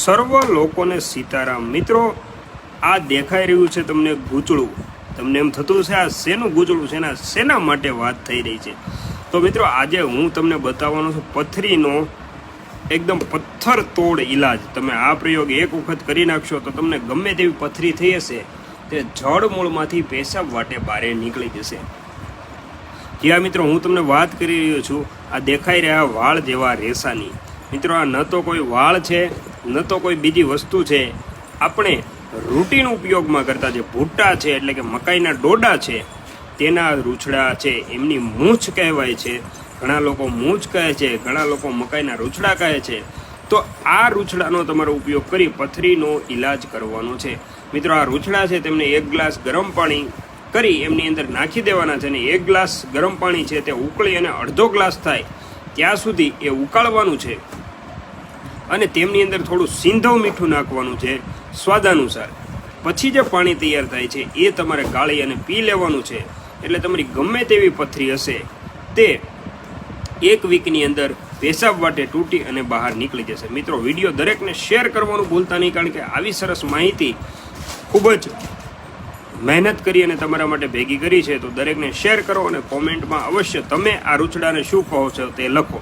સર્વ લોકોને સીતારામ। મિત્રો, આ દેખાઈ રહ્યું છે તમને ગૂંચળું, તમને એમ થતું છે આ શેનું ગૂંચળું છે, શેના માટે વાત થઈ રહી છે? તો મિત્રો, આજે હું તમને બતાવવાનો છું પથરીનો એકદમ પથ્થર તોડ ઈલાજ। તમે આ પ્રયોગ એક વખત કરી નાખશો તો તમને ગમે તેવી પથરી થઈ હશે તે જળમૂળમાંથી પેશાબ વાટે બહાર નીકળી જશે। જ્યાં મિત્રો હું તમને વાત કરી રહ્યો છું આ દેખાઈ રહ્યા વાળ જેવા રેસાની। મિત્રો, આ ન તો કોઈ વાળ છે ન તો કોઈ બીજી વસ્તુ છે, આપણે રૂટીન ઉપયોગમાં કરતા જે ભૂટ્ટા છે એટલે કે મકાઈના ડોડા છે તેના રૂછડા છે, એમની મૂછ કહેવાય છે। ઘણા લોકો મૂછ કહે છે, ઘણા લોકો મકાઈના રૂછડા કહે છે। તો આ રૂછડાનો તમારો ઉપયોગ કરી પથરીનો ઈલાજ કરવાનો છે। મિત્રો, આ રૂછડા છે તેમને 1 ગ્લાસ ગરમ પાણી કરી એમની અંદર નાખી દેવાના છે અને 1 ગ્લાસ ગરમ પાણી છે તે ઉકળી અને અડધો ગ્લાસ થાય ત્યાં સુધી એ ઉકાળવાનું છે અને તેમની અંદર થોડું સિંધવ મીઠું નાખવાનું છે સ્વાદાનુસાર। પછી જે પાણી તૈયાર થાય છે એ તમારે ગાળી અને પી લેવાનું છે। એટલે તમારી ગમે તેવી પથરી હશે તે 1 વીકની અંદર પેશાબ વાટે તૂટી અને બહાર નીકળી જશે। મિત્રો, વિડીયો દરેકને શેર કરવાનું ભૂલતા નહીં, કારણ કે આવી સરસ માહિતી ખૂબ જ મહેનત કરી અને તમારા માટે ભેગી કરી છે। તો દરેકને શેર કરો અને કોમેન્ટમાં અવશ્ય તમે આ રૂછડાને શું કહો છો તે લખો।